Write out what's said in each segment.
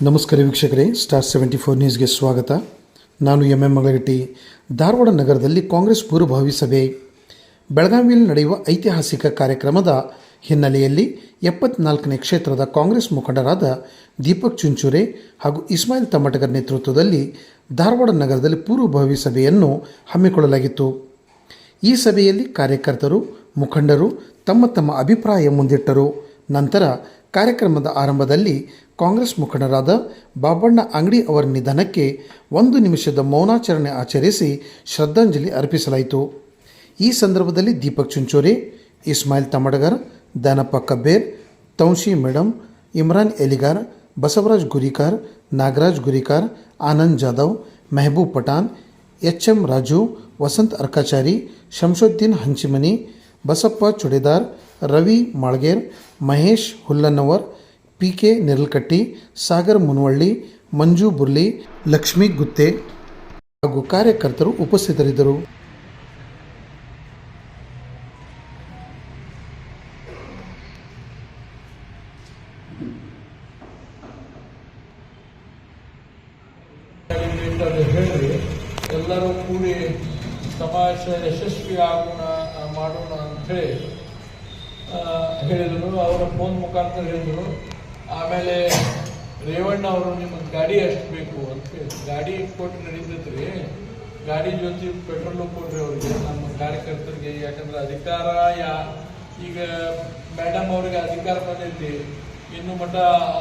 ನಮಸ್ಕಾರ ವೀಕ್ಷಕರೇ, ಸ್ಟಾರ್ 74 ನ್ಯೂಸ್ಗೆ ಸ್ವಾಗತ. ನಾನು ಎಂ ಮಗಳಗಟ್ಟಿ. ಧಾರವಾಡ ನಗರದಲ್ಲಿ ಕಾಂಗ್ರೆಸ್ ಪೂರ್ವಭಾವಿ ಸಭೆ. ಬೆಳಗಾವಿಯಲ್ಲಿ ನಡೆಯುವ ಐತಿಹಾಸಿಕ ಕಾರ್ಯಕ್ರಮದ ಹಿನ್ನೆಲೆಯಲ್ಲಿ 74ನೇ ಕ್ಷೇತ್ರದ ಕಾಂಗ್ರೆಸ್ ಮುಖಂಡರಾದ ದೀಪಕ್ ಚುಂಚುರೆ ಹಾಗೂ ಇಸ್ಮಾಯಿಲ್ ತಮ್ಮಟಗರ್ ನೇತೃತ್ವದಲ್ಲಿ ಧಾರವಾಡ ನಗರದಲ್ಲಿ ಪೂರ್ವಭಾವಿ ಸಭೆಯನ್ನು ಹಮ್ಮಿಕೊಳ್ಳಲಾಗಿತ್ತು. ಈ ಸಭೆಯಲ್ಲಿ ಕಾರ್ಯಕರ್ತರು, ಮುಖಂಡರು ತಮ್ಮ ತಮ್ಮ ಅಭಿಪ್ರಾಯ ಮುಂದಿಟ್ಟರು. ನಂತರ ಕಾರ್ಯಕ್ರಮದ ಆರಂಭದಲ್ಲಿ ಕಾಂಗ್ರೆಸ್ ಮುಖಂಡರಾದ ಬಾಬಣ್ಣ ಅಂಗಡಿ ಅವರ ನಿಧನಕ್ಕೆ 1 ನಿಮಿಷದ ಮೌನಾಚರಣೆ ಆಚರಿಸಿ ಶ್ರದ್ಧಾಂಜಲಿ ಅರ್ಪಿಸಲಾಯಿತು. ಈ ಸಂದರ್ಭದಲ್ಲಿ Deepak ಚುಂಚೋರೆ, Ismail ತಮ್ಮಟಗರ್, Danappa ಕಬ್ಬೇರ್, ತೌನ್ಶಿ madam, Imran Eligar, Basavaraj Gurikar, Nagaraj Gurikar, Anand Jadhav, Mehboob Pathan, HM. Raju, Vasant Arkachari, Shamsuddin Hanchimani, Basappa ಚುಡೆದಾರ್, Ravi ಮಾಳ್ಗೇರ್, Mahesh ಹುಲ್ಲನ್ನವರ್, P K. ನೆರಲ್ಕಟ್ಟಿ, Sagar Munavalli, ಮಂಜು ಬುರ್ಲಿ, ಲಕ್ಷ್ಮೀ ಗುತ್ತೆ ಹಾಗೂ ಕಾರ್ಯಕರ್ತರು ಉಪಸ್ಥಿತರಿದ್ದರು. ಎಲ್ಲರೂ ಕೂಡಿ ಸಮಾವೇಶ ಯಶಸ್ವಿ ಮಾಡೋಣ ಅಂಥೇಳಿ ಹೇಳಿದರು. ಅವರ ಫೋನ್ ಮುಖಾಂತರ ಹೇಳಿದರು. ಆಮೇಲೆ ರೇವಣ್ಣ ಅವರು ನಿಮಗೆ ಗಾಡಿ ಎಷ್ಟು ಬೇಕು ಅಂತ ಹೇಳಿ ಗಾಡಿ ಕೊಟ್ಟು ನಡೀತೈತ್ರಿ. ಗಾಡಿ ಜೊತೆ ಪೆಟ್ರೋಲು ಕೊಡ್ರಿ ಅವ್ರಿಗೆ, ನಮ್ಮ ಕಾರ್ಯಕರ್ತರಿಗೆ. ಯಾಕಂದ್ರೆ ಅಧಿಕಾರ ಈಗ ಮೇಡಮ್ ಅವ್ರಿಗೆ ಅಧಿಕಾರ ಬಂದೈತಿ, ಇನ್ನು ಮಟ್ಟ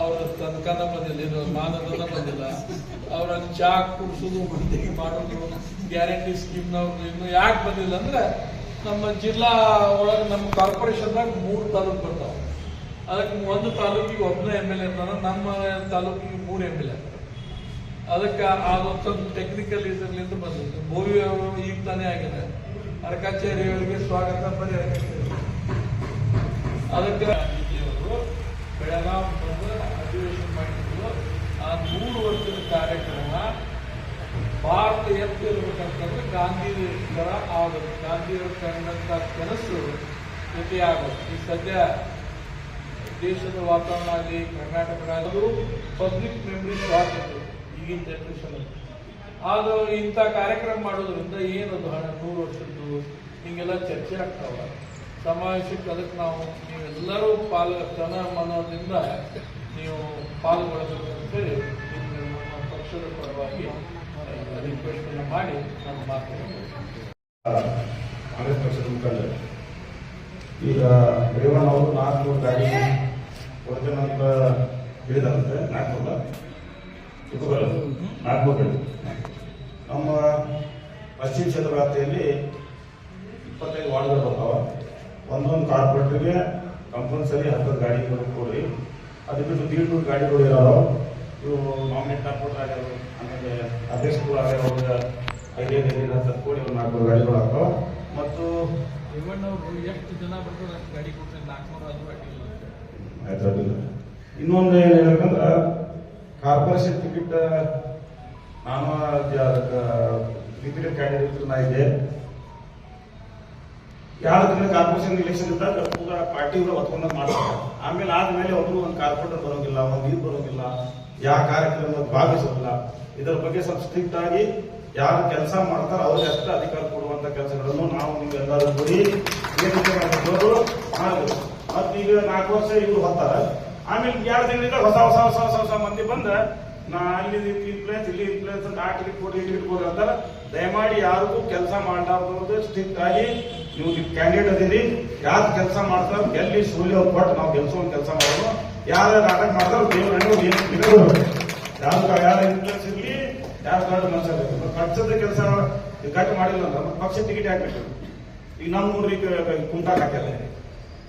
ಅವ್ರ ತನಕನ ಬಂದಿಲ್ಲ, ಇದು ಮಾನದಂಡ ಬಂದಿಲ್ಲ. ಅವ್ರ ಚಾ ಕುಡಿಸೋದು, ಮಂದಿಗೆ ಮಾಡೋದು, ಗ್ಯಾರಂಟಿ ಸ್ಕೀಮ್ನವ್ರು ಇನ್ನೂ ಯಾಕೆ ಬಂದಿಲ್ಲ ಅಂದ್ರೆ ನಮ್ಮ ಜಿಲ್ಲಾ ಒಳಗೆ ನಮ್ಮ ಕಾರ್ಪೊರೇಷನ್ದಾಗ 3 ತಾಲೂಕು ಬರ್ತಾವೆ. ಅದಕ್ಕೆ 1 ತಾಲೂಕಿಗೆ ಒಬ್ಬನೇ ಎಮ್.ಎಲ್.ಎ ಇರ್ತಾನೆ, ನಮ್ಮ ತಾಲೂಕಿಗೆ 3 ಎಮ್.ಎಲ್.ಎ. ಅದಕ್ಕೆ ಅದೊಂದು ಸ್ವಲ್ಪ ಟೆಕ್ನಿಕಲ್ ಇದರ್ಲಿಂದ ಬಂದಿತ್ತು. ಭೋವಿ ಅವರು ಈಗ ತಾನೇ ಆಗಿದೆ. ಅರ್ಕಾಚಾರಿ ಅವರಿಗೆ ಸ್ವಾಗತ ಬರೀ. ಅದಕ್ಕೆ ಬೆಳಗಾವಿ ಬಂದು ಅಧಿವೇಶನ ಮಾಡಿದ್ರು. ಆ 3 ವರ್ಷದ ಕಾರ್ಯಕ್ರಮ ಭಾರತ ಎತ್ತಿರಬೇಕಂತಂದ್ರೆ ಗಾಂಧಿ ತರ ಆಗುತ್ತೆ. ಗಾಂಧಿಯವರು ಕಂಡಂತ ಕನಸು ಜೊತೆ ಆಗುತ್ತೆ. ಈ ಸದ್ಯ ದೇಶದ ವಾತಾವರಣ ಆಗಲಿ, ಕರ್ನಾಟಕದಾಗಲೂ ಪಬ್ಲಿಕ್ ಮೆಮರಿ ಶಾರ್ಟ್ ಇತ್ತು ಈಗಿನ ಜನರೇಷನ್. ಅದು ಇಂಥ ಕಾರ್ಯಕ್ರಮ ಮಾಡೋದ್ರಿಂದ ಏನದು 100 ವರ್ಷದ್ದು ಹಿಂಗೆಲ್ಲ ಚರ್ಚೆ ಆಗ್ತಾವ. ಸಮಾವೇಶಕ್ಕೆ ಅದಕ್ಕೆ ನೀವೆಲ್ಲರೂ ತನ ಮನದಿಂದ ನೀವು ಪಾಲ್ಗೊಳ್ಳಬೇಕು ಅಂತೇಳಿ ನಮ್ಮ ಪಕ್ಷದ ಪರವಾಗಿ ರಿಕ್ವೆಸ್ಟ್ ಮಾಡಿ ನಾನು ಮಾತಾಡ್ತೀನಿ. ಕಾಂಗ್ರೆಸ್ ಪಕ್ಷದ ಮುಖಂಡರು ಈಗ ರೇವಣ್ಣ ಅವರು 400 ಗಾಡಿ ಕೊಡ್ತೇನೆ ಅಂತ ಹೇಳಿದಂತೆ 400 ಗಾಡಿ ನಮ್ಮ ಪಶ್ಚಿಮ ಕ್ಷೇತ್ರ ವ್ಯಾಪ್ತಿಯಲ್ಲಿ 25 ವಾರ್ಡ್ಗಳು ಬರ್ತಾವ. ಒಂದೊಂದು ಕಾರ್ಪೊರೇಟರ್ಗೆ ಕಂಪಲ್ಸರಿ 10 ಗಾಡಿಗಳು ಕೊಡ್ರಿ. ಅದು ಬಿಟ್ಟು 150 ಗಾಡಿಗಳು ಇರೋರು, ಇವು ನಾಮಿನೇಟ್ ಕಾರ್ಪೊರೇಟರ್ ಆಗ್ಯಾರು, ಆಮೇಲೆ ಅಧ್ಯಕ್ಷರು ಆಗ್ಯಾರ, 5-10 ಕೋಟಿ 400 ಗಾಡಿಗಳು ಆಗ್ತಾವ. ಮತ್ತು ಎಷ್ಟು ಜನ ಬರ್ತಾರೆ ಗಾಡಿ ಕೊಡ್ತಾರೆ? 400 ಆಯ್ತು. ಇನ್ನೊಂದು ಏನು ಹೇಳ್ಬೇಕಂದ್ರೆ ಕಾರ್ಪೊರೇಷನ್ ಟಿಕೆಟ್ ನಾನು ರಿಪೀಟೆಡ್ ಕ್ಯಾಂಡಿಡೇಟ್ ನಾ ಇದ್ದೆ. 2 ದಿನ ಕಾರ್ಪೊರೇಷನ್ ಇಲೆಕ್ಷನ್ ಇದ್ದಾಗ ಪೂರಾ ಪಾರ್ಟಿ ಹೊತ್ಕೊಂಡ ಮಾಡ್ತಾರೆ. ಆಮೇಲೆ ಆದ್ಮೇಲೆ ಒಬ್ರು ಒಂದು ಕಾರ್ಪೊರೇಟರ್ ಬರೋಂಗಿಲ್ಲ, ಒಂದು ಇದು ಬರೋಂಗಿಲ್ಲ, ಯಾವ ಕಾರ್ಯಕ್ರಮದ ಭಾಗವಹಿಸೋದಿಲ್ಲ. ಇದರ ಬಗ್ಗೆ ಸ್ವಲ್ಪ ಸ್ಟ್ರಿಕ್ಟ್ ಆಗಿ ಯಾರು ಕೆಲಸ ಮಾಡ್ತಾರೋ ಅವ್ರಿಗೆ ಅಷ್ಟೇ ಅಧಿಕಾರ ಕೊಡುವಂತ ಕೆಲಸಗಳನ್ನು ನಾವು ನೀವೆಲ್ಲರೂ ಕೂಡಿ ಮಾಡಬೇಕು. ಮತ್ತೆ ಈಗ 4 ವರ್ಷ ಇವ್ರು ಹೊತ್ತಾರ. ಆಮೇಲೆ 2 ದಿನದಿಂದ ಹೊಸ ಮಂದಿ ಬಂದ ನಾ ಅಲ್ಲಿ ಇನ್ಫ್ಲೂಯೆನ್ಸ್ ಇಲ್ಲಿ ಇನ್ಫ್ಲೂಯೆನ್ಸ್ ಅಂತ ಟಿಕೆಟ್ ಕೊಡಿ ಅಂತಾರೆ. ದಯಮಾಡಿ ಯಾರಿಗೂ ಕೆಲಸ ಮಾಡಲಾರ್ದು ಸ್ಟ್ರಿಕ್ಟ್ ಆಗಿ ನೀವು ಕ್ಯಾಂಡಿಡೇಟ್ ಅದೀರಿ, ಯಾರು ಕೆಲಸ ಮಾಡ್ತಾರೆ ಗೆಲ್ಲಿ ಸೂರ್ಯ ಅವ್ರು ಕೊಟ್ಟು ನಾವು ಗೆಲ್ಸೋ ಕೆಲಸ ಮಾಡೋದು. ಯಾರು ನಾಟಕ ಮಾಡ್ತಾರೆ ಯಾರು ಇನ್ಫ್ಲೂಯೆನ್ಸ್ ಇರಲಿ, ಯಾರು ದೊಡ್ಡ ಮನಸ್ಸಾಗಬೇಕು. ಪಕ್ಷದ ಕೆಲಸ ಗಟ್ಟು ಮಾಡಿಲ್ಲ ಅಂದ್ರೆ ಪಕ್ಷ ಟಿಕೆಟ್ ಹಾಕ್ಬೇಕು. ಈಗ ನಮ್ಮ ಊರಿಗೆ ಕುಂಟಾಕ್ ಹಾಕ್ಯಾರ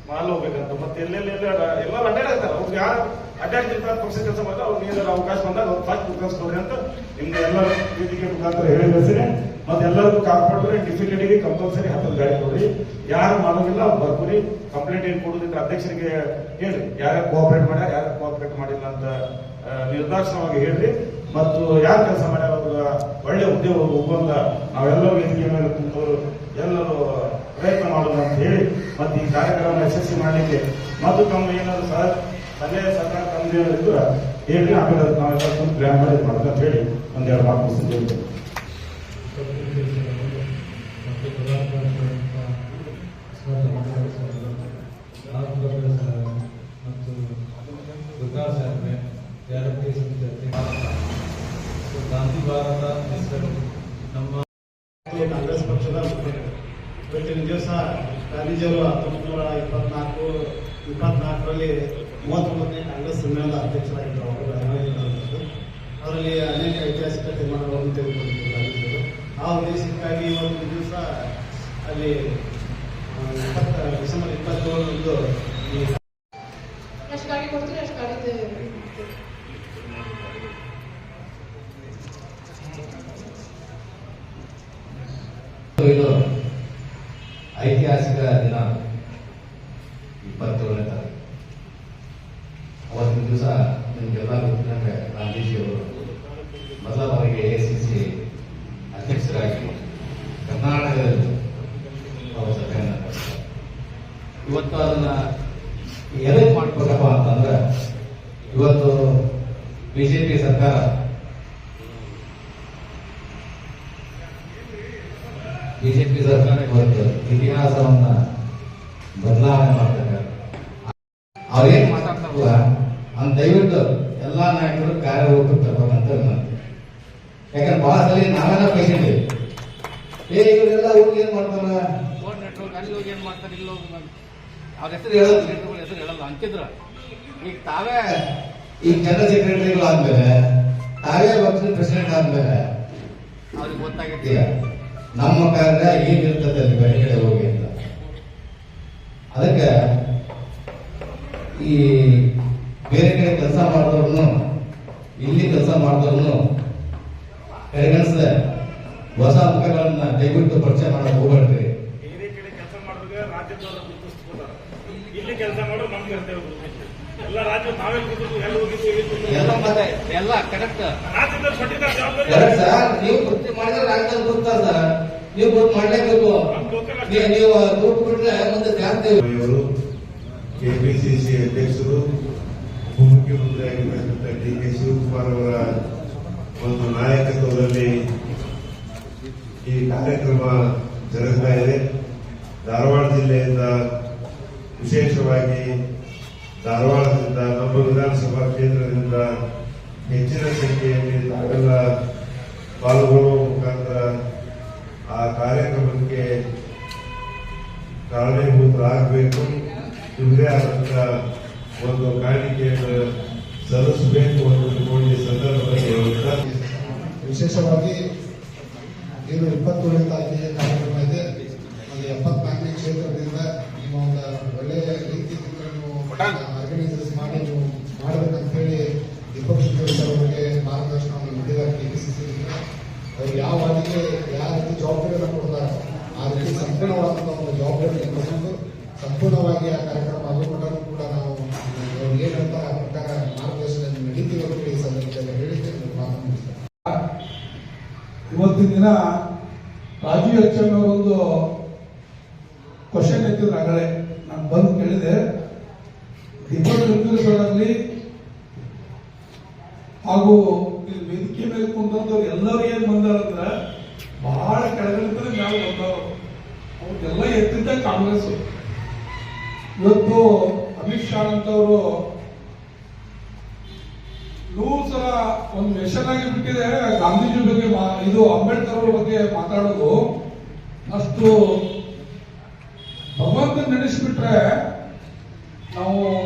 ಮಾಲ್ ಹೋಗ್ಬೇಕಂತ, ಮತ್ತೆ ಎಲ್ಲೆಲ್ಲ ಅಡ್ಡಾಡ್ತಾರೆ. ಅವ್ರಿಗೆ ಯಾರು ಅಡ್ಡಾಡ್ತಿರ್ತಾರೆ ಪಕ್ಷ ಕೆಲಸ ಮಾಡಿದ್ರೆ ಅವ್ರಿಗೆ ಏನಾದ್ರು ಅವಕಾಶ ಬಂದಾಗ ಅವ್ರು ಫಸ್ಟ್ ಪ್ರಿಫರೆನ್ಸ್ ಕೊಡ್ರಿ ಅಂತ ನಿಮ್ಗೆ ಎಲ್ಲರೂ ವೇದಿಕೆ ಮುಖಾಂತರ ಹೇಳಿ ಕಳಿಸಿರಿ. ಮತ್ತೆ ಎಲ್ಲರಿಗೂ ಕಾರ್ಪೊರೇಟರ್ ಡಿಫಿಕಲ್ಟಿಗೆ ಕಂಪಲ್ಸರಿ 10 ಗಾಡಿ ಕೊಡ್ರಿ. ಯಾರು ಮಾಡೋದಿಲ್ಲ ಅವ್ರು ಬರ್ಕೊರಿ. ಕಂಪ್ಲೇಂಟ್ ಏನು ಕೊಡೋದಿದ್ರೆ ಅಧ್ಯಕ್ಷರಿಗೆ ಹೇಳ್ರಿ, ಯಾರ್ಯಾರು ಕೋಆಪರೇಟ್ ಮಾಡ್ಯಾರ, ಯಾರು ಕೋಆಪರೇಟ್ ಮಾಡಿಲ್ಲ ಅಂತ ನಿರ್ದಾಕ್ಷಿಣ್ಯವಾಗಿ ಹೇಳ್ರಿ. ಮತ್ತು ಯಾರು ಕೆಲಸ ಮಾಡ್ಯಾರ ಅವ್ರ ಒಳ್ಳೆ ಉದ್ಯೋಗ ಹೋಗುವಂತ ನಾವೆಲ್ಲರೂ ವೇದಿಕೆ ಮೇಲೆ ಕುಂತವರು ಎಲ್ಲರೂ ಪ್ರಯತ್ನ ಮಾಡೋಣ ಅಂತ ಹೇಳಿ ಮತ್ತೆ ಈ ಕಾರ್ಯಕ್ರಮ ಯಶಸ್ವಿ ಮಾಡಲಿಕ್ಕೆ ಮತ್ತು ತಮ್ಮ ಏನಾದ್ರು ಸಲಹೆ ಸಹಕಾರ ತಂದೆ ಹೇಳಿ ಆಮೇಲೆ ನಾವೆಲ್ಲ ಪ್ಲಾನ್ ಮಾಡಿ ಮಾಡ್ತಾ ಅಂತ ಹೇಳಿ ಒಂದೆರಡು ಮಾತು ಮುಗಿಸ್ತೀನಿ. ಮತ್ತು ದುರ್ಗಾ ಸಾಹೇಬ್ರೆ ಗ್ಯಾರಂಟಿ ಸಮಿತಿ ಗಾಂಧಿ ಭಾರತ ಹೆಸರು ನಮ್ಮ ಕಾಂಗ್ರೆಸ್ ಪಕ್ಷದ ಇವತ್ತಿನ ದಿವಸ ಗಾಂಧೀಜಿಯವರು 1924ರಲ್ಲಿ 39ನೇ ಕಾಂಗ್ರೆಸ್ ಸಮ್ಮೇಳನದ ಅಧ್ಯಕ್ಷರಾಗಿದ್ದರು. ಅವರು ಬೆಳಗಾವಿಯಲ್ಲಿರುವಂಥದ್ದು. ಅದರಲ್ಲಿ ಅನೇಕ ಐತಿಹಾಸಿಕ ತೀರ್ಮಾನಗಳನ್ನು ತೆಗೆದುಕೊಂಡಿದ್ದರು ಗಾಂಧೀಜಿಯವರು. ಆ ಉದ್ದೇಶಕ್ಕಾಗಿ ಇವತ್ತಿನ ದಿವಸ ಅಲ್ಲಿ ಡಿಸೆಂಬರ್ 27ರಂದು ಎಷ್ಟು ಗಾಡಿ ಕೊಡ್ತೀರಿ ಅಷ್ಟು ಗಾಡಿ ಇದು ಐತಿಹಾಸಿಕ ದಿನ 27ನೇ ತಾರೀಕು. ಅವತ್ತಿನ ದಿವಸ ನಿಮಗೆಲ್ಲ ಗೊತ್ತಿದ್ದಂಗೆ ಗಾಂಧೀಜಿಯವರು ಮೊದಲ ಬಾರಿಗೆ AICC ಅಧ್ಯಕ್ಷರಾಗಿ ಕರ್ನಾಟಕದಲ್ಲಿ ಅವರ ಸಭೆಯನ್ನು ನಡೆಸ್ತಾರೆ. ಇವತ್ತು ಅದನ್ನ ಎದಕ್ಕೆ ಮಾಡ್ಬೇಕಪ್ಪ ಅಂತಂದ್ರೆ ಇವತ್ತು ಬಿಜೆಪಿ ಸರ್ಕಾರ ಇವತ್ತು ಇತಿಹಾಸವನ್ನ ಬದಲಾವಣೆ ಮಾಡ್ತಾರೆ. ಅವ್ರೇನ್ ಮಾತಾಡ್ತಾರಲ್ಲ ಅಂತ ದಯವಿಟ್ಟು ಎಲ್ಲಾ ನಾಯಕರು ಕಾರ್ಯರೂಪಕ್ಕೆ ತರಬೇಕಂತ ವಿನಂತಿ. ಯಾಕಂದ್ರೆ ಬಹಳ ಸಲ ನಾವೆಲ್ಲ ಪೇಷಂಟ್ ಇವರೆಲ್ಲ ಹೋಗಿ ಏನ್ ಮಾಡ್ತಾರ, ಅಲ್ಲಿ ಹೋಗಿ ಏನ್ ಮಾಡ್ತಾರೆ, ಇಲ್ಲಿ ಹೋಗಿ ಅವ್ರ ಹೆಸರು ಹೇಳೋದು, ಹೆಸರು ಹೇಳಲ್ಲ ಅಂತಿದ್ರ. ಈಗ ತಾವೇ ಈಗ ಜನರಲ್ ಸೆಕ್ರೆಟರಿಗಳು ಆದ್ಮೇಲೆ, ತಾವೇ ಪಕ್ಷದ ಪ್ರೆಸಿಡೆಂಟ್ ಆದ್ಮೇಲೆ ಅವ್ರಿಗೆ ಗೊತ್ತಾಗೈತಿ ನಮ್ಮ ಕಾರ್ಯ ಏನಿರ್ತದೆ ಅಲ್ಲಿ ಬೇರೆ ಕಡೆ ಹೋಗಿ ಅಂತ. ಅದಕ್ಕೆ ಈ ಬೇರೆ ಕಡೆ ಕೆಲಸ ಮಾಡಿದವ್ರನ್ನು ಇಲ್ಲಿ ಕೆಲಸ ಮಾಡಿದವ್ರನ್ನು ಕಡೆಗಣಿಸದೆ ಹೊಸ ಮುಖಗಳನ್ನ ದಯವಿಟ್ಟು ಪರಿಚಯ ಮಾಡಕ್ ಹೋಗ್ಬೇಡ್ರಿ. ಬೇರೆ ಕಡೆ ಕೆಲಸ ಮಾಡಿದ್ರೆ ರಾಜ್ಯದವರು ಗುರುತಿಸ್ಕೊತಾರೆ, ಇಲ್ಲಿ ಕೆಲಸ ಮಾಡೋರು ನಮ್ ಕರ್ತವ್ಯ ಗುರುತಿಸ್ತೀವಿ. ಎಲ್ಲ ರಾಜ್ಯ ನಾವೇ ಗುರುತಿಸ್ತೀವಿ, ಎಲ್ಲಿ ಹೋಗಿದ್ದೀವಿ ಎಲ್ಲ ಮತ್ತೆ ಎಲ್ಲ ಕರೆಕ್ಟ್ ರಾಜ್ಯದಲ್ಲಿ ಸೊಟ್ಟಿನ ಜವಾಬ್ದಾರಿ ಕರೆಕ್ಟ್ ಸರ್. ನೀವು ವೃತ್ತಿ ಮಾಡಿದ್ರೆ ರಾಜ್ಯದಲ್ಲಿ ಗೊತ್ತಾ ಸರ್, ನೀವು ಗೊತ್ತು ಮಾಡ್ಲೇಬೇಕು. ನೀವು ದುಡ್ಡು ಬಿಟ್ರೆ ಮುಂದೆ ಜಾಸ್ತಿ. ಅವರು ಕೆಪಿಸಿಸಿ ಅಧ್ಯಕ್ಷರು, ಉಪಮುಖ್ಯಮಂತ್ರಿ ಆಗಿರ್ತಕ್ಕಂಥ DK ಶಿವಕುಮಾರ್ ಅವರ ಒಂದು ನಾಯಕತ್ವದಲ್ಲಿ ಈ ಕಾರ್ಯಕ್ರಮ ಜರುಗ್ತಾ ಇದೆ. ಧಾರವಾಡ ಜಿಲ್ಲೆಯಿಂದ ವಿಶೇಷವಾಗಿ ಧಾರವಾಡದಿಂದ ನಮ್ಮ ವಿಧಾನಸಭಾ ಕ್ಷೇತ್ರದಿಂದ ಹೆಚ್ಚಿನ ಸಂಖ್ಯೆಯಲ್ಲಿ ತಾವೆಲ್ಲ ಪಾಲ್ಗೊಳ್ಳುವ ಮುಖಾಂತರ ಆ ಕಾರ್ಯಕ್ರಮಕ್ಕೆ ಕಾರಣೀಭೂತರಾಗಬೇಕು. ನಿಮ್ಮದೇ ಆದಂತ ಒಂದು ಕಾಣಿಕೆಯನ್ನು ಸಲ್ಲಿಸಬೇಕು ಅಂತ ಈ ಸಂದರ್ಭದಲ್ಲಿ ಹೇಳುತ್ತಾ, ವಿಶೇಷವಾಗಿ ಏನು 27ನೇ ತಾರೀಕಿಗೆ ಕಾರ್ಯಕ್ರಮ ಇದೆ. ಒಂದು 74ನೇ ಕ್ಷೇತ್ರದಿಂದ ನಿಮ್ಮ ಒಂದು ಒಳ್ಳೆಯ ರೀತಿಯಿಂದ ನೀವು ಆರ್ಗನೈಸರ್ಸ್ ಮಾಡಿ ನೀವು ಮಾಡಬೇಕಂತ ಹೇಳಿ ದೀಪಕ್ ಶಿವಕುಮಾರ್ ಅವರಿಗೆ ಮಾರ್ಗದರ್ಶನವನ್ನು ನೀಡಿದ್ದಾರೆ. KPCC ಅವ್ರು ಯಾವ ವಾರ್ಡಿಗೆ ಯಾವ ರೀತಿ ಜವಾಬ್ದಾರಿಯನ್ನು ಕೊಡ್ತಾರೆ ಆ ರೀತಿ ಸಂಪೂರ್ಣವಾದಂಥ ಒಂದು ಜವಾಬ್ದಾರಿ ತಗೊಂಡು ಸಂಪೂರ್ಣವಾಗಿ ಆ ಕಾರ್ಯಕ್ರಮ ಆಗೋಕೊಂಡರೂ ಕೂಡ ನಾವು ಅವ್ರು ಏನು ಹೇಳ್ತಾರೆ ಆ ಪ್ರಕಾರ ಮಾರ್ಗದರ್ಶನ ನಡೀತೀವಿ ಅಂತ ಹೇಳಿ ಸಂದರ್ಭದಲ್ಲಿ ಹೇಳಿದ್ದೆ ಮಾತನಾಡ್ತಾರೆ. ಇವತ್ತಿನ ದಿನ ರಾಜೀವ್ ಎಚ್ಎಂ ಅವರೊಂದು ಕ್ವಶನ್ ಎತ್ತಿದ್ರು. ಆಗಲೇ ನಾನು ಬಂದು ಕೇಳಿದೆ, ದೀಪಕ್ ಶಿವಕುಮಾರ್ ಹಾಗೂ ಇಲ್ಲಿ ವೇದಿಕೆ ಮೇಲೆ ಕುಂತವ್ರು ಎಲ್ಲರೂ ಏನ್ ಬಂದಾರಂದ್ರೆ ಬಹಳ ಕೆಳಗಡೆ ನಾವು ಬಂದವರು. ಅವ್ರಿಗೆಲ್ಲ ಎತ್ತಿದ್ದ ಕಾಂಗ್ರೆಸ್. ಇವತ್ತು ಅಮಿತ್ ಶಾ ಅಂತವರು ನೂರು ಸಲ ಒಂದು ವೆಷನ್ ಆಗಿ ಬಿಟ್ಟಿದೆ ಗಾಂಧೀಜಿ ಬಗ್ಗೆ, ಇದು ಅಂಬೇಡ್ಕರ್ ಅವ್ರ ಬಗ್ಗೆ ಮಾತಾಡೋದು. ಅಷ್ಟು ಭಗವಂತನ ನೆನೆಸ್ಬಿಟ್ರೆ ನಾವು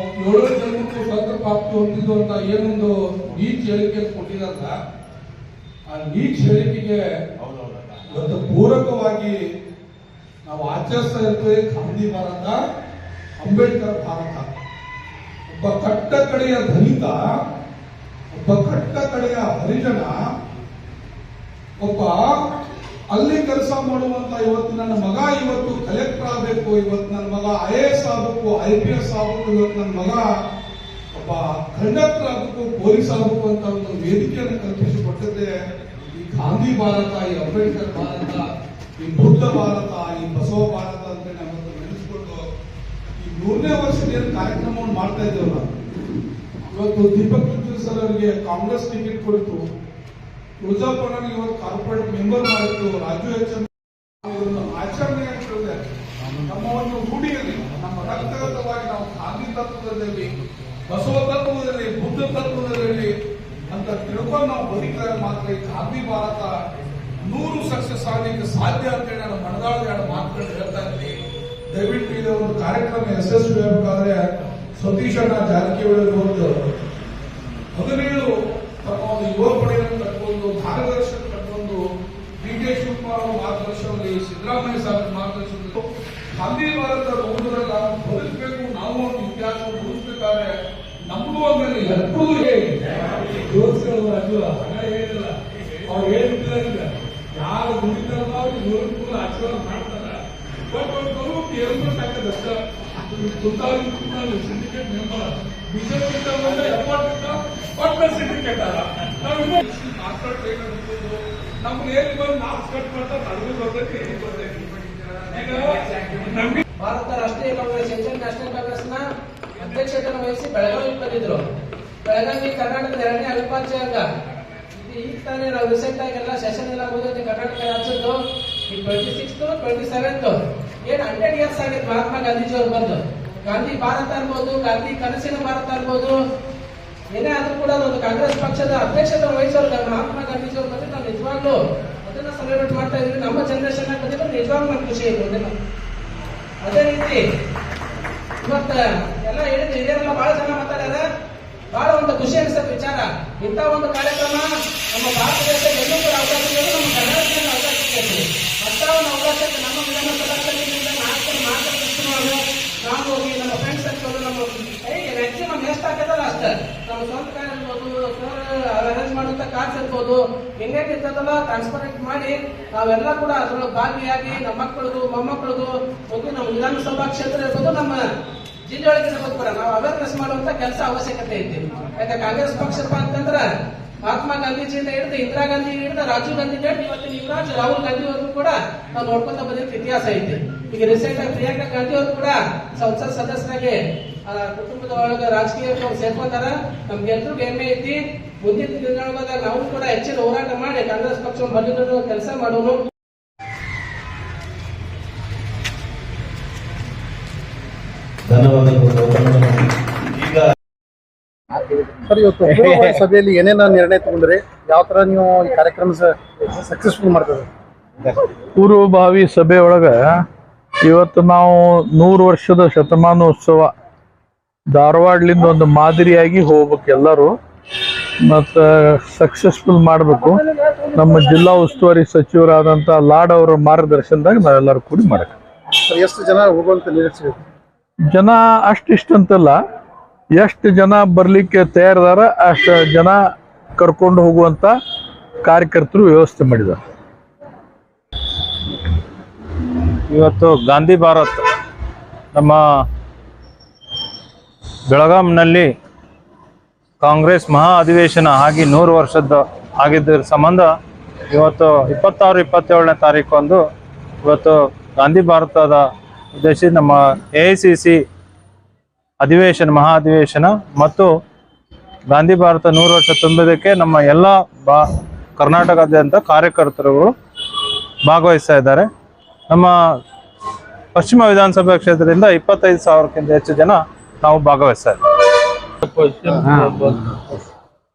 7 ಜನಕ್ಕೂ ಸ್ವತಂತ್ರ ಪ್ರಾಪ್ತಿ ಹೊಂದಿದ್ದು ಅಂತ ಏನೊಂದು ನೀಚ್ ಹೇಳಿಕೆ ಕೊಟ್ಟಿದಾರಲ್ಲ, ಆ ನೀಚ್ ಹೇಳಿಕೆಗೆ ಇವತ್ತು ಪೂರಕವಾಗಿ ನಾವು ಆಚರಿಸ್ತಾ ಇರ್ತೇವೆ ಗಾಂಧಿ ಭಾರತ, ಅಂಬೇಡ್ಕರ್ ಭಾರತ. ಒಬ್ಬ ಕಟ್ಟ ಕಡೆಯ ದಲಿತ, ಒಬ್ಬ ಕಟ್ಟ ಕಡೆಯ ಹರಿಜನ, ಒಬ್ಬ ಅಲ್ಲಿ ಕೆಲಸ ಮಾಡುವಂತ ಇವತ್ತು ನನ್ನ ಮಗ ಇವತ್ತು ಕಲೆಕ್ಟರ್ ಆಗಬೇಕು, ಇವತ್ತು ನನ್ನ ಮಗ IAS ಆಗಬೇಕು, IPS ಆಗಬೇಕು, ಇವತ್ತು ನನ್ನ ಮಗ ಒಬ್ಬ ಕಂಡಕ್ಟರ್ ಆಗಬೇಕು, ಪೊಲೀಸ್ ಆಗಬೇಕು ಅಂತ ಒಂದು ವೇದಿಕೆಯನ್ನು ಕಲ್ಪಿಸಿಕೊಟ್ಟದ್ದೇ ಈ ಗಾಂಧಿ ಭಾರತ, ಈ ಅಂಬೇಡ್ಕರ್ ಭಾರತ, ಈ ಬುದ್ಧ ಭಾರತ, ಈ ಬಸವ ಭಾರತ ಅಂತ ನಾವತ್ತು ನೆನೆಸ್ಕೊಂಡು ಈ 100ನೇ ವರ್ಷದ ಏನು ಕಾರ್ಯಕ್ರಮವನ್ನು ಮಾಡ್ತಾ ಇದ್ದೇವೆ ನಾವು. ಇವತ್ತು ದೀಪಕ್ ಶಿವಕುಮಾರ್ ಸಲ ಅವರಿಗೆ ಕಾಂಗ್ರೆಸ್ ಟಿಕೆಟ್ ಕೊಡ್ತು, ತುಳಜಾಪುರನಿಗೆ ಇವತ್ತು ಕಾರ್ಪೊರೇಟ್ ಮೆಂಬರ್ ಮಾಡಿತ್ತು, ರಾಜು ಎಚ್ ಆಚರಣೆ ಅಂತ ಹೇಳಿದೆ. ನಮ್ಮ ಒಂದು ರೂಢಿಯಲ್ಲಿ, ನಮ್ಮ ರಕ್ತಗತವಾಗಿ ನಾವು ಗಾಂಧಿ ತತ್ವದಲ್ಲಿ, ಬಸವ ತತ್ವದಲ್ಲಿ, ಬುದ್ಧ ತತ್ವದಲ್ಲಿ ಅಂತ ತಿಳ್ಕೊಂಡು ನಾವು ಬದುಕಿದಾಗ ಮಾತ್ರ ಈ ಗಾಂಧಿ ಭಾರತ 100 ಸಕ್ಸಸ್ ಆಗಲಿಕ್ಕೆ ಸಾಧ್ಯ ಅಂತೇಳಿ ನಾನು ಮನದಾಳದ ಮಾತುಗಳು ಹೇಳ್ತಾ ಇದ್ದೀನಿ. ದಯವಿಟ್ಟು ಇದು ಒಂದು ಕಾರ್ಯಕ್ರಮ ಯಶಸ್ವಿ ಆಗಬೇಕಾದ್ರೆ ಸತೀಶ್ ಅಣ್ಣ ಜಾರಕಿಹೊಳಿ ಒಂದು 17 ತಮ್ಮ ಒಂದು ಯುವ ಪಡೆಯನ್ನು ಕಟ್ಕೊಂಡು ಮಾರ್ಗದರ್ಶನ ಕಟ್ಕೊಂಡು ಡಿ.ಕೆ. ಶಿವಕುಮಾರ್ ಅವರ ಮಾರ್ಗದರ್ಶನದಲ್ಲಿ, ಸಿದ್ದರಾಮಯ್ಯ ಸಾಹೇಬ್ ಮಾರ್ಗದರ್ಶನದಲ್ಲಿ ಗಾಂಧಿ ಭಾರತ ರೂಪದಲ್ಲಿ ನಾವು ಬದುಕಬೇಕು. ನಾವು ಒಂದು ಇತಿಹಾಸ ಉಳಿಸಬೇಕಾದ್ರೆ ನಮಗೂ ಒಂದಲ್ಲಿ ಎಲ್ರಿಗೂ ಜೋಡಿಸ್ಕೊಳ್ಳುವ ಹಣ ಹೇಳಿಲ್ಲ, ಅವ್ರು ಹೇಳ್ತಿಲ್ಲ ಯಾರು ದುಡಿತಾರಲ್ಲ ಅವ್ರಿಗೆ 100 ಆಶೀರ್ವಾದ ಮಾಡ್ತಾರ. ಬಟ್ ಒಂದು ಕರು ಕೇಳ್ಬೇಕು ಹಾಕದಷ್ಟ ಸಿಂಡಿಕೇಟ್ ಮೆಂಬರ್ ಬಿಜೆಪಿ 70 ಸಿಂಡಿಕೇಟ್ ಅಲ್ಲ. ನಾವು ನಮ್ಗೆ ಏನ್ ಬಂದು ಮಾರ್ಕ್ಸ್ ಕಟ್ ಮಾಡ್ತಾರೆ, ನನಗೂ ಬರ್ತೈತಿ, ಏನು ಬರ್ತೈತಿ. ಭಾರತ ರಾಷ್ಟ್ರೀಯ ಕಾಂಗ್ರೆಸ್, ಇಂಡಿಯನ್ ನ್ಯಾಷನಲ್ ಕಾಂಗ್ರೆಸ್ ನ ಅಧ್ಯಕ್ಷತೆಯನ್ನು ವಹಿಸಿ ಬೆಳಗಾವಿಗೆ ಬಂದಿದ್ರು. ಬೆಳಗಾವಿ ಕರ್ನಾಟಕದ 2ನೇ ಅವಿಭಾಜ್ಯ ಅಂಗ. ಈಗ ತಾನೇ ನಾವು ರೀಸೆಂಟ್ ಆಗಿ ಎಲ್ಲ ಸೆಷನ್ ಎಲ್ಲ ಮುಗಿದ ಕರ್ನಾಟಕ ರಾಜ್ಯದ್ದು ಈ 26th 27th ಏನ್ 100 years ಆಗಿತ್ತು ಮಹಾತ್ಮ ಗಾಂಧೀಜಿ ಅವರು ಬಂದು. ಗಾಂಧಿ ಭಾರತ ಅನ್ಬೋದು, ಗಾಂಧಿ ಕನಸಿನ ಭಾರತ ಅನ್ಬೋದು, ಏನೇ ಆದ್ರೂ ಕೂಡ ಒಂದು ಕಾಂಗ್ರೆಸ್ ಪಕ್ಷದ ಅಧ್ಯಕ್ಷತೆ ವಹಿಸೋರು ಮಹಾತ್ಮ ಗಾಂಧೀಜಿ ಅವರು ಬಂದು ನಾವು ನಿಜವಾಗ್ಲೂ ಅದನ್ನ ಸೆಲೆಬ್ರೇಟ್ ಮಾಡ್ತಾ ಇದ್ವಿ. ನಮ್ಮ ಜನರೇಷನ್ ಬಂದಿದ್ದು ನಿಜವಾಗ್ಲೂ ನಮ್ಗೆ ಖುಷಿ ಇದೆ. ಅದೇ ರೀತಿ ಇವತ್ತ ಎಲ್ಲ ಹೇಳಿದ್ರು, ಹಿರಿಯರೆಲ್ಲ ಬಹಳ ಜನ ಮಾತಾಡ್ಯಾರ. ಬಹಳ ಒಂದು ಖುಷಿ ಅನಿಸುತ್ತೆ ವಿಚಾರ. ಇಂಥ ಒಂದು ಕಾರ್ಯಕ್ರಮ ನಮ್ಮ ಭಾರತ ದೇಶಕ್ಕೆ ಎಲ್ಲೂ ಕೂಡ ಅವಕಾಶ ಇದೆ, ನಮ್ಮ ಕರ್ನಾಟಕದಲ್ಲಿ ಅವಕಾಶ ಇದೆ. ಅಂತ ಒಂದು ಅವಕಾಶಕ್ಕೆ ನಮ್ಮ ವಿಧಾನಸಭಾ ಕ್ಷೇತ್ರದಿಂದ ನಾವು ಹೋಗಿ ನಮ್ಮ ಫ್ರೆಂಡ್ಸ್ ಸರ್ಕಲ್ ನಮ್ಮ ಮ್ಯಾಕ್ಸಿಮಮ್ ಎಷ್ಟು ಆಗ್ತದಲ್ಲ ಅಷ್ಟೇ ನಮ್ಮ ಸ್ವಂತ ಕಾರ್ ಇರ್ಬೋದು, ಅರೇಂಜ್ ಮಾಡುವಂತ ಕಾರ್ಸ್ ಇರ್ಬೋದು, ಹೆಂಗೇನು ಇರ್ತದಲ್ಲ ಟ್ರಾನ್ಸ್ಪರೆಂಟ್ ಮಾಡಿ ನಾವೆಲ್ಲ ಕೂಡ ಅದ್ರೊಳಗೆ ಭಾಗಿಯಾಗಿ ನಮ್ಮ ಮಕ್ಕಳದು ಮೊಮ್ಮಕ್ಕಳದು ಹೋಗಿ ನಮ್ಮ ವಿಧಾನಸಭಾ ಕ್ಷೇತ್ರ ಇರ್ಬೋದು, ನಮ್ಮ ಜಿಲ್ಲೆಯೊಳಗೆ ಇರ್ಬೋದು ಕೂಡ ನಾವು ಅವೇರ್ನೆಸ್ ಮಾಡುವಂತ ಕೆಲಸ ಅವಶ್ಯಕತೆ ಐತಿ. ಯಾಕೆ ಕಾಂಗ್ರೆಸ್ ಪಕ್ಷಪ್ಪ ಅಂತಂದ್ರೆ ಮಹಾತ್ಮ ಗಾಂಧೀಜಿಯಿಂದ ಹಿಡಿದು ಇಂದಿರಾ ಗಾಂಧಿ ಹಿಡಿದು ರಾಜೀವ್ ಗಾಂಧಿ ಹಿಡಿದು ಇವತ್ತು ಯುವರಾಜ್ ರಾಹುಲ್ ಗಾಂಧಿ ಅವರು ಕೂಡ ನಾವು ನೋಡ್ಕೊಂತ ಬಂದಿದ್ದ ಇತಿಹಾಸ ಐತಿ. ಈಗ ರೀಸೆಂಟ್ ಆಗಿ ಪ್ರಿಯಾಂಕಾ ಗಾಂಧಿ ಅವರು ಕೂಡ ಸಂಸತ್ ಸದಸ್ಯರಾಗಿ ಕುಟುಂಬದ ಒಳಗೆ ರಾಜಕೀಯಕ್ಕೆ ಸೇರ್ಕೊಂತಾರ. ನಮ್ಗೆಲ್ರಿಗೂ ಹೆಮ್ಮೆ ಐತಿ. ಮುಂದಿನ ದಿನಗಳಾಗ ನಾವು ಕೂಡ ಹೆಚ್ಚಿನ ಹೋರಾಟ ಮಾಡಿ ಕಾಂಗ್ರೆಸ್ ಪಕ್ಷ ಬಲಿದ್ರು ಕೆಲಸ ಮಾಡೋನು. ಈಗ ಸರ್, ಇವತ್ತು ಪೂರ್ವಭಾವಿ ಸಭೆಯಲ್ಲಿ ಏನೇನು ನಿರ್ಣಯ ತಗೊಂಡ್ರಿ, ಯಾವ ತರ ನೀವು ಈ ಕಾರ್ಯಕ್ರಮ ಸಕ್ಸಸ್ಫುಲ್ ಮಾಡ್ತದೆ? ಪೂರ್ವಭಾವಿ ಸಭೆ ಒಳಗ ಇವತ್ತು ನಾವು 100 ವರ್ಷದ ಶತಮಾನೋತ್ಸವ ಧಾರವಾಡಲಿಂದ ಒಂದು ಮಾದರಿಯಾಗಿ ಹೋಗ್ಬೇಕು ಎಲ್ಲರೂ, ಮತ್ತು ಸಕ್ಸಸ್ಫುಲ್ ಮಾಡಬೇಕು. ನಮ್ಮ ಜಿಲ್ಲಾ ಉಸ್ತುವಾರಿ ಸಚಿವರಾದಂಥ ಲಾಡ್ ಅವರ ಮಾರ್ಗದರ್ಶನದಾಗ ನಾವೆಲ್ಲರೂ ಕೂಡಿ ಮಾಡಬೇಕು. ಎಷ್ಟು ಜನ ಹೋಗುವಂತ ನಿರೀಕ್ಷೆ? ಜನ ಅಷ್ಟಿಷ್ಟಂತಲ್ಲ, ಎಷ್ಟು ಜನ ಬರಲಿಕ್ಕೆ ತಯಾರಿದಾರ ಅಷ್ಟು ಜನ ಕರ್ಕೊಂಡು ಹೋಗುವಂಥ ಕಾರ್ಯಕರ್ತರು ವ್ಯವಸ್ಥೆ ಮಾಡಿದ್ದಾರೆ. ಇವತ್ತು ಗಾಂಧಿ ಭಾರತ್ ನಮ್ಮ ಬೆಳಗಾಂನಲ್ಲಿ ಕಾಂಗ್ರೆಸ್ ಮಹಾ ಅಧಿವೇಶನ ಆಗಿ 100 ವರ್ಷದ ಆಗಿದ್ದ ಸಂಬಂಧ ಇವತ್ತು 26-27ನೇ ತಾರೀಕು ಇವತ್ತು ಗಾಂಧಿ ಭಾರತದ ಉದ್ದೇಶಿಸಿ ನಮ್ಮ AICC ಅಧಿವೇಶನ ಮಹಾ ಅಧಿವೇಶನ ಮತ್ತು ಗಾಂಧಿ ಭಾರತ 100 ವರ್ಷ ತುಂಬಿದ್ದಕ್ಕೆ ನಮ್ಮ ಎಲ್ಲ ಕರ್ನಾಟಕದಾದ್ಯಂತ ಕಾರ್ಯಕರ್ತರುಗಳು ಭಾಗವಹಿಸ್ತಾ ಇದ್ದಾರೆ. ನಮ್ಮ ಪಶ್ಚಿಮ ವಿಧಾನಸಭಾ ಕ್ಷೇತ್ರದಿಂದ 25,000ಕ್ಕಿಂತ ಹೆಚ್ಚು ಜನ ನಾವು ಭಾಗವಹಿಸ್ತಾ ಇದ್ದೀವಿ.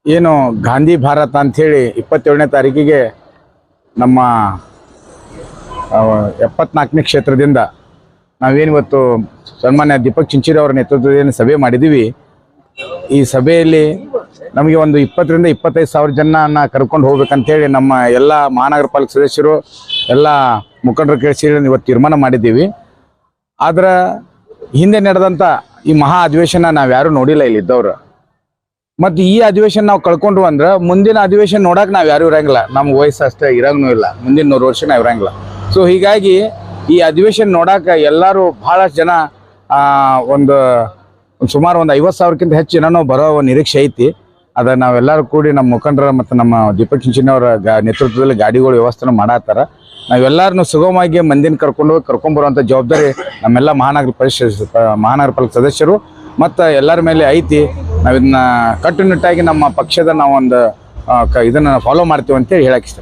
ಏನು ಗಾಂಧಿ ಭಾರತ ಅಂಥೇಳಿ 27ನೇ ತಾರೀಕಿಗೆ ನಮ್ಮ 74ನೇ ಕ್ಷೇತ್ರದಿಂದ ನಾವೇನಿವತ್ತು ಸನ್ಮಾನ್ಯ ದೀಪಕ್ ಚಿಂಚೋಳಿ ಅವರ ನೇತೃತ್ವದಲ್ಲಿ ಸಭೆ ಮಾಡಿದ್ದೀವಿ. ಈ ಸಭೆಯಲ್ಲಿ ನಮಗೆ ಒಂದು 20,000 ರಿಂದ 25,000 ಜನನ ಕರ್ಕೊಂಡು ಹೋಗ್ಬೇಕಂತೇಳಿ ನಮ್ಮ ಎಲ್ಲ ಮಹಾನಗರ ಪಾಲಿಕೆ ಸದಸ್ಯರು ಎಲ್ಲ ಮುಖಂಡರು ಸೇರಿ ಇವತ್ತು ತೀರ್ಮಾನ ಮಾಡಿದ್ದೀವಿ. ಆದ್ರೆ ಹಿಂದೆ ನಡೆದಂಥ ಈ ಮಹಾ ಅಧಿವೇಶನ ನಾವ್ಯಾರೂ ನೋಡಿಲ್ಲ ಇಲ್ಲಿದ್ದವ್ರು. ಮತ್ತು ಈ ಅಧಿವೇಶನ ನಾವು ಕಳ್ಕೊಂಡು ಅಂದ್ರೆ ಮುಂದಿನ ಅಧಿವೇಶನ ನೋಡಕ್ಕೆ ನಾವು ಯಾರು ಇರಂಗಿಲ್ಲ. ನಮ್ಮ ವಯಸ್ಸು ಅಷ್ಟೇ ಇರಂಗೂ ಇಲ್ಲ, ಮುಂದಿನ 100 ವರ್ಷ ನಾವು ಇರಂಗಿಲ್ಲ. ಸೊ ಹೀಗಾಗಿ ಈ ಅಧಿವೇಶನ ನೋಡಕ್ಕೆ ಎಲ್ಲರೂ ಭಾಳಷ್ಟು ಜನ ಒಂದು ಸುಮಾರು ಒಂದು 50,000ಕ್ಕಿಂತ ಹೆಚ್ಚು ಜನನೂ ಬರೋ ನಿರೀಕ್ಷೆ ಐತಿ. ಅದ ನಾವೆಲ್ಲರೂ ಕೂಡಿ ನಮ್ಮ ಮುಖಂಡರ ಮತ್ತು ನಮ್ಮ ದೀಪಕ್ ಚಿಂಚೋಳಿ ಅವರ ನೇತೃತ್ವದಲ್ಲಿ ಗಾಡಿಗಳು ವ್ಯವಸ್ಥೆ ಮಾಡತ್ತಾರ. ನಾವೆಲ್ಲರನ್ನು ಸುಗಮವಾಗಿ ಮಂದಿನ ಕರ್ಕೊಂಡ್ಬರುವಂಥ ಜವಾಬ್ದಾರಿ ನಮ್ಮೆಲ್ಲ ಮಹಾನಗರ ಪಾಲಿಕೆ ಸದಸ್ಯರು ಮತ್ತು ಎಲ್ಲರ ಮೇಲೆ ಐತಿ. ನಾವಿದನ್ನ ಕಟ್ಟುನಿಟ್ಟಾಗಿ ನಮ್ಮ ಪಕ್ಷದ ನಾವೊಂದು ಇದನ್ನು ಫಾಲೋ ಮಾಡ್ತೀವಿ ಅಂತೇಳಿ ಹೇಳಕ್ಕೆ ಇಷ್ಟ.